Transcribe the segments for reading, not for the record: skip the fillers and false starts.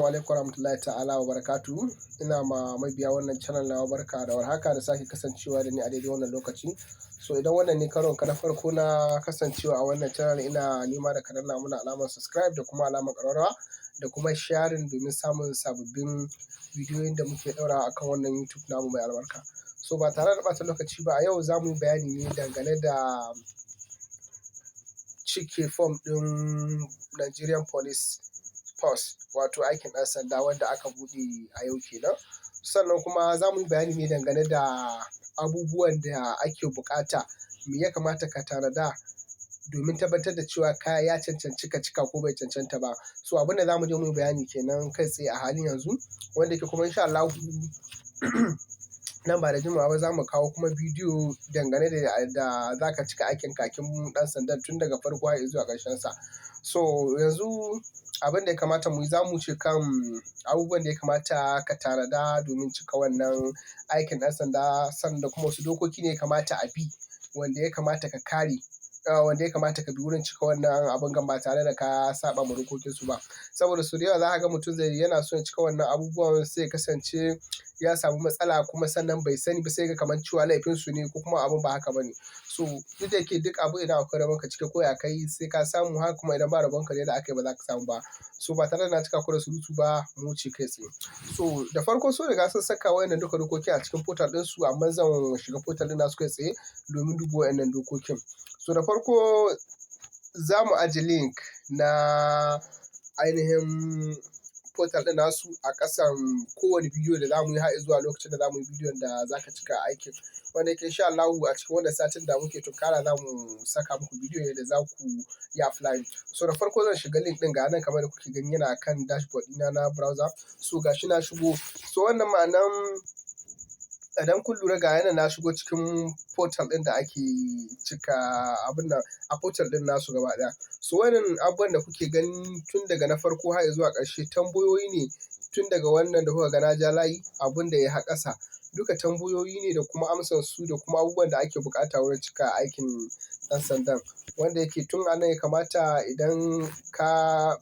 alaikum warahmatullahi ta'ala wa barakatuhu. Ina ma mabiya wannan channel nawa barka da warhaka da sake kasancewa da ni a daidai wannan lokaci. So idan wannan ne karon ka na farko na kasancewa a wannan channel, ina nema da ka danna mana alamar subscribe da kuma alamar ƙararrawa da kuma sharing domin samun sababbin bidiyoyin da muke ɗaurawa akan wannan YouTube namu mai albarka. So ba tare da ɓata lokaci ba, a yau za mu yi bayani ne dangane da cike form ɗin Nigerian Police Force, wato aikin ɗan sanda wanda aka buɗe a yau kenan. Sannan kuma za mu yi bayani ne dangane da abubuwan da ake buƙata, me ya kamata ka tanada domin tabbatar da cewa kaya ya cancanci ka cika ko bai cancanta ba. So abin da za mu je mu yi bayani kenan kai tsaye a halin yanzu, wanda yake kuma insha Allahu nan ba da jimawa ba za mu kawo kuma bidiyo dangane da za ka cika aikin kakin ɗan sandan tun daga farko har zuwa ƙarshen sa. So yanzu abin da ya kamata mu yi, za mu ce kan abubuwan da ya kamata ka tanada domin cika wannan aikin ɗan sanda, sannan da kuma wasu dokoki ne ya kamata a bi wanda ya kamata ka kare, wanda ya kamata ka bi wurin cika wannan abin gan ba tare da ka saba ma dokokinsu ba. Saboda sau da yawa za ka ga mutum yana son cika wannan abubuwan sai ya kasance ya samu matsala, kuma sannan bai sani ba sai ga kamar cewa laifinsu ne ko kuma abin ba haka ba ne. So duk da yake duk abu idan akwai rabon ka cike ko ya kai sai ka samu, haka kuma idan ba rabon ka ne da aka yi ba za ka samu ba. So ba tare da na cika ku da surutu ba, mu wuce kai tsaye. So da farko sun riga sun saka wayannan duka dokoki a cikin portal ɗinsu, amma zan shiga portal ɗin nasu kai tsaye domin duba wayannan dokokin. So da farko za mu ajiye link na ainihin portal ɗin nasu a ƙasan kowane bidiyo da za mu yi har zuwa lokacin da za mu yi bidiyon da za ka cika aikin, wanda yake insha Allahu a cikin wannan satin da muke tunkara za mu saka muku bidiyo yadda za ku yi apply. So da farko zan shiga link ɗin ga nan kamar da kuke gani yana kan dashboard ɗina na browser. So ga shi na shigo. So wannan ma'anan idan kun lura ga yana na shigo cikin portal ɗin da ake cika abin nan a portal ɗin nasu gaba ɗaya. So wannan abubuwan da kuke gani tun daga na farko har zuwa ƙarshe tambayoyi ne, tun daga wannan da kuka ga na ja layi abin da ya haƙa ƙasa duka tambayoyi ne da kuma amsar su da kuma abubuwan da ake buƙata wurin cika aikin ɗan sandan, wanda yake tun a nan ya kamata idan ka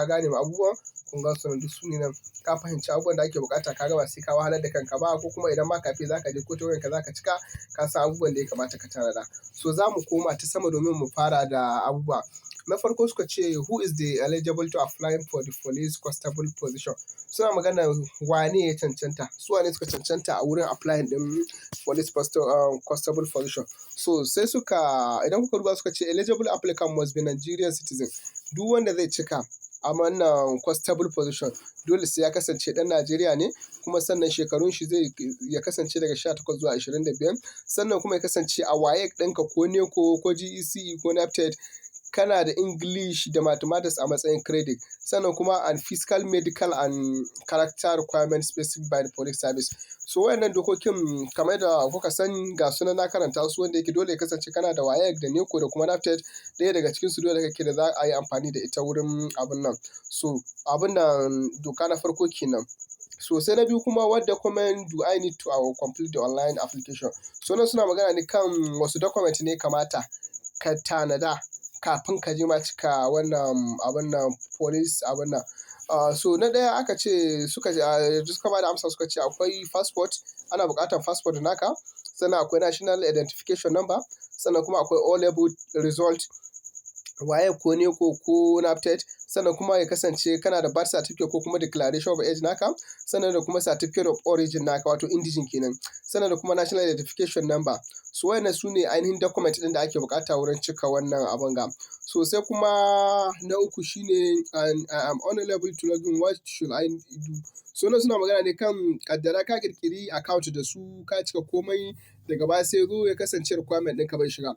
gane abubuwan, kun ga su nan duk su ne nan, ka fahimci abubuwan da ake buƙata, ka ga ba sai ka wahalar da kanka ba, ko kuma idan ma kafe za ka je ko ta wayanka za ka cika, ka san abubuwan da ya kamata ka tanada. So za mu koma ta sama domin mu fara da abubuwa. Na farko suka ce who is the eligible to apply for the police constable position. Suna magana wane ya cancanta, su wane suka cancanta a wurin applying ɗin police constable position. So sai idan kuka duba suka ce eligible applicant must be Nigerian citizen. Duk wanda zai cika a wannan constable position dole sai ya kasance ɗan Najeriya ne, kuma sannan shekarun shi ya kasance daga 18 zuwa 25, sannan kuma ya kasance a WAEC ɗinka ko NECO ko GCE ko NAPTED kana da English da Mathematics a matsayin credit, sannan kuma and physical, medical and character requirements specified by the police service. So wayannan dokokin kamar da kuka sani ga sunan na karanta su, wanda yake dole ya kasance kana da WAEC da NECO da kuma NAPTED, ɗaya daga cikin su dole kake da za a yi amfani da ita wurin abin nan. So abin nan doka na farko kenan. So sai na biyu kuma, what document do I need to complete the online application. So nan suna magana ne kan wasu document ne kamata ka tanada kafin ka je ma cika wannan abin nan police abin nan. So na ɗaya aka ce suka ba da amsa, suka ce akwai passport, ana buƙatar passport naka, sannan akwai national identification number, sannan kuma akwai O-level result, waye ko NECO ko NAPTED, sannan kuma ya kasance kana da birth certificate ko kuma declaration of age naka, sannan da kuma certificate of origin naka wato indigen kenan, sannan da kuma national identification number. So wayannan su ne ainihin document ɗin da ake buƙata wurin cika wannan abin ga. So sai kuma na uku shine I am unable to log in, what should I do. So nan suna magana ne kan kaddara ka kirkiri account da su, ka cika komai, daga baya sai zo ya kasance requirement ɗinka bai shiga,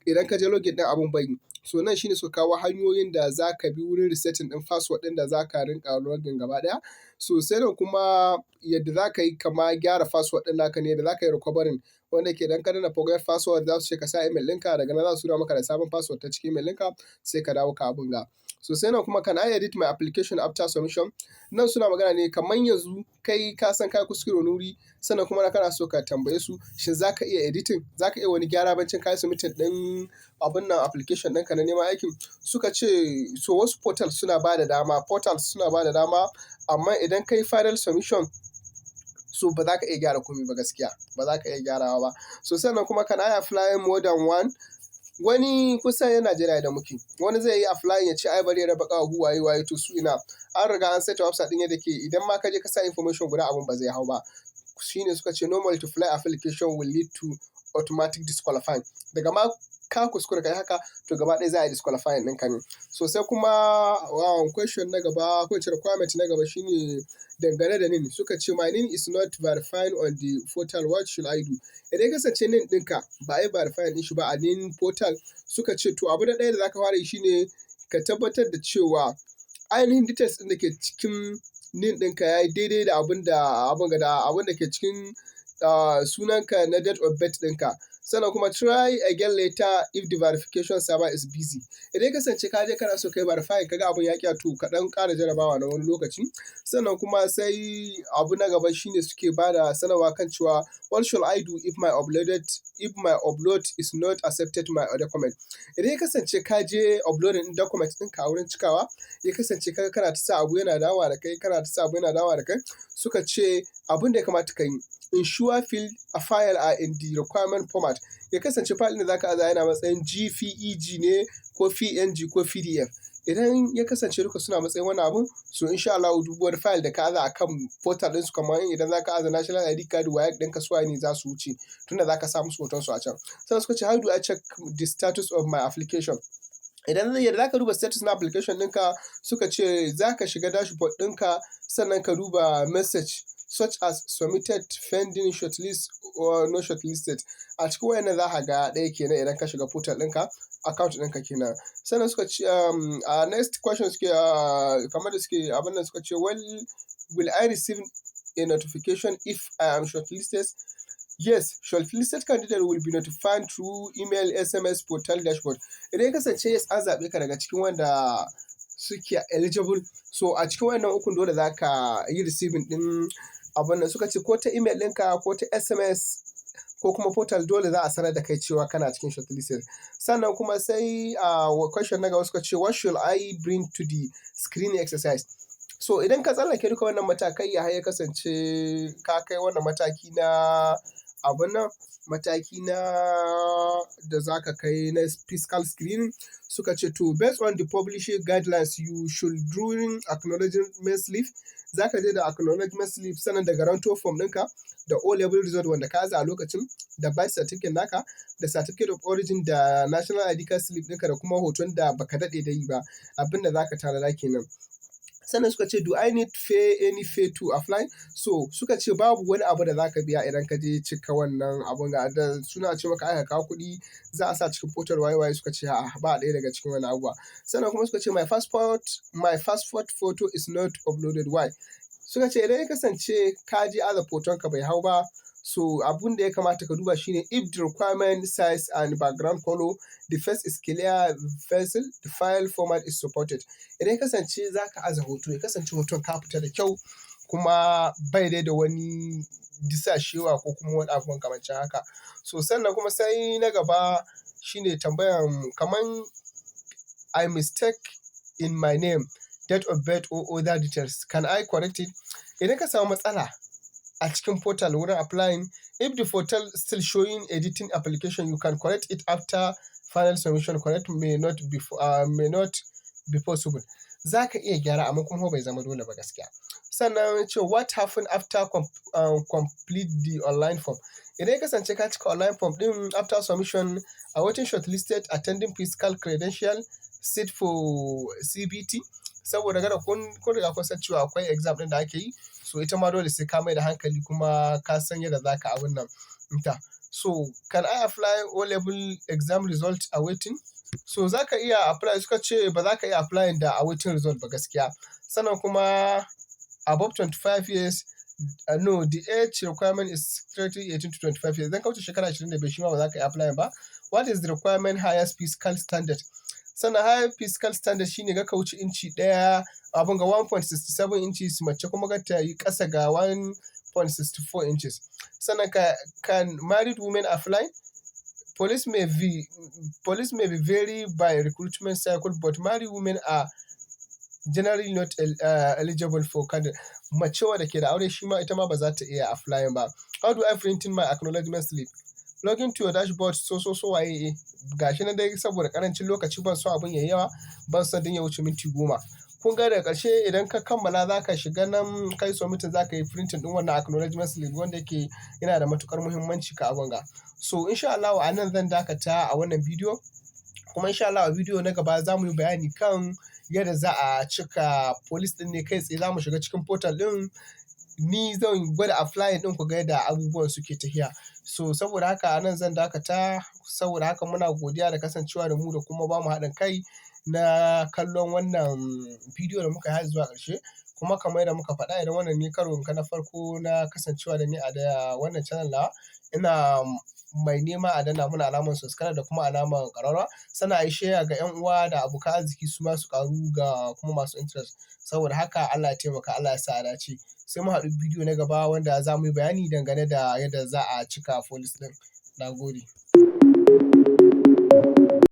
idan ka je login ɗin abun bai. So nan shine suka kawo hanyoyin da za ka bi wurin resetting ɗin password ɗin da za ka rinƙa login gaba ɗaya. So sai nan kuma yadda za ka yi kama gyara password ɗin naka ne, da za ka yi recovering, wanda ke idan ka danna forget password za su ce ka sa email ɗinka, daga nan za su tura maka da sabon password ta cikin email ɗinka sai ka dawo ka abun ga. So sai nan kuma can I edit my application after submission? Nan suna magana ne kamar yanzu kai ka san kai kuskure wani wuri, sannan kuma kana so ka tambaye su shin za ka iya editing, za ka iya wani gyara bancin ka yi submitting ɗin abun nan application ɗinka na neman aikin. Suka ce so wasu portals suna ba da dama, amma idan kai final submission so ba za ka iya gyara komai ba gaskiya, ba za ka iya gyarawa ba. So sannan kuma can I apply more than one? Wani kusan yan Najeriya da muke, wani zai yi apply ya ce ai bari ya raba ƙahu waye to su ina an riga an saita website ɗin yadda ke idan ma ka je ka sa information guda abun ba zai hau ba. Shine suka ce no multiply application will lead to automatic disqualifying. Daga ma ka kuskura kai haka to gaba ɗaya za a yi disqualifying ɗinka ne. So sai kuma question na gaba ko requirement na gaba shine dangane da NIN. Suka ce my NIN is not verified on the portal, what should I do? Idan kasance NIN ɗinka ba a yi verify ɗin shi ba a NIN portal, suka ce to abu da ɗaya da za ka fara yi shine ka tabbatar da cewa ainihin details ɗin da ke cikin NIN ɗinka ya yi daidai da abin da ke cikin sunanka na date of birth ɗinka. Sannan kuma try again later if the verification server is busy. Idan kasance ka je kana so kai verify kaga abun ya ƙi to ka ɗan ƙara jarabawa na wani lokaci. Sannan kuma sai abu na gaba shine suke bada sanarwa kan cewa what should I do if my upload is not accepted my document. Idan ya kasance ka je uploading document ɗinka a wurin cikawa, ya kasance kaga kana ta sa abu yana dawowa da kai, suka ce abun da ya kamata ka yi ensure fill a file are in the requirement format. Ya kasance file da zaka aza yana matsayin GPEG ne ko PNG ko PDF. Idan ya kasance duka suna matsayin wani abu, so insha Allah duk wani file da ka aza akan portal ɗinsu kamar idan zaka aza national ID card WAEC ɗinka su ne za su wuce tunda zaka sa musu hoton su a can. Sannan suka ce how do I check the status of my application? Idan yadda zaka duba status na application ɗinka, suka ce zaka shiga dashboard ɗinka sannan ka duba message such as submitted, pending, shortlist or no shortlisted. A cikin wayannan za ka ga ɗaya kenan idan ka shiga portal ɗinka, account ɗinka kenan. Sannan suka ce next question suke kamar da suke abin nan suka ce will I receive a notification if I am shortlisted? Yes, shortlisted candidate will be notified through email, SMS, portal, dashboard. Idan ya kasance yes an zaɓe ka daga cikin wanda suke eligible, so a cikin wannan ukun dole za ka yi receiving ɗin abin nan. Suka ce ko ta email ɗinka ko ta SMS ko kuma portal dole za a sanar da kai cewa kana cikin shortlisted. Sannan kuma sai question na gaba suka ce what should I bring to the screening exercise? So idan ka tsallake duka wannan matakai ya kasance ka kai wannan mataki na abin nan, mataki na da za ka kai na physical screening, suka ce to based on the publishing guidelines you should during acknowledgement slip, za ka je da acknowledgement slip sannan da guarantor form ɗinka da O-level result wanda ka aza a lokacin da birth certificate naka da certificate of origin da national ID card slip ɗinka da kuma hoton da baka daɗe da yi ba, abin da za ka tanada kenan. Sannan suka ce do I need any fee to apply? So suka ce babu wani abu da za ka biya idan ka je cika wannan abun da suna ce maka aka kawo kuɗi za a sa cikin portal waye suka ce ba ɗaya daga cikin wani abuwa. Sannan kuma suka ce my passport photo is not uploaded, why? Suka ce idan ya kasance ka je aza hoton ka bai hau ba, so abun da ya kamata ka duba shine if the requirement size and background color, the face is clear, the file format is supported. Idan ya kasance za ka aza hoto ya kasance hoton ka fita da kyau kuma bai da wani disashewa ko kuma wani abu makamancin haka. So sannan kuma sai na gaba shine tambayan kaman I mistake in my name, date of birth or other details, can I correct it? Idan ka samu matsala a cikin portal wurin applying, if the portal still showing editing application, you can correct it after final submission. Correct may not be possible. Za ka iya gyara amma kuma bai zama dole ba gaskiya. Sannan ce what happened after complete the online form? Idan ya kasance ka cika online form din after submission, a waiting shortlisted, attending physical credential, sit for CBT, saboda kada kun riga kun san cewa akwai exam din da ake yi, so ita ma dole sai ka mai da hankali kuma ka san yadda za ka abin nan ita. So can I apply O-level exam result awaiting? So za ka iya apply, suka ce ba za ka iya applying da awaiting result ba gaskiya. Sannan kuma above 25 years, no, the age requirement is 18 to 25 years. Idan ka wuce shekara 25 shi ma ba za ka iya applying ba. What is the requirement highest physical standard? Sannan high physical standard shine ga ka wuce inci 1 abin ga 1.67 inches, mace kuma kar ta yi ƙasa ga 1.64 inches. Sannan can married women apply? Police may be vary by recruitment cycle, but married women are generally not eligible for candidate. Mace wadda ke da aure shi ma ita ma ba za ta iya applying ba. How do I print in my acknowledgement slip? Log into your dashboard so waye gashi nan dai saboda karancin lokaci ban so abin yayi yawa, ban son din ya wuce minti 10. Kun ga daga ƙarshe idan ka kammala za ka shiga nan kai submitting za ka yi printing din wannan acknowledgement slip wanda yake yana da matukar muhimmanci ka abin ga. So insha Allah a nan zan dakata a wannan bidiyo, kuma insha Allah a bidiyo na gaba za mu yi bayani kan yadda za a cika police din ne kai tsaye. Za mu shiga cikin portal din, ni zan gwada applying din ku ga yadda abubuwan suke tafiya. So saboda haka a nan zan dakata, saboda haka muna godiya da kasancewa da mu da kuma ba mu haɗin kai na kallon wannan bidiyo da muka yi zuwa ƙarshe. Kuma kamar yadda muka faɗa, idan wannan ne karon ka na farko na kasancewa da ni a da wannan channel nawa, ina mai nema a danna muna alamar subscribe da kuma alamar ƙararrawa, sannan a yi share ga 'yan uwa da abokan arziki su ma su ƙaru ga kuma masu interest. Saboda haka Allah ya taimaka, Allah ya sa a dace. Sai mu haɗu bidiyo na gaba wanda za mu yi bayani dangane da yadda za a cika police ɗin. Na gode.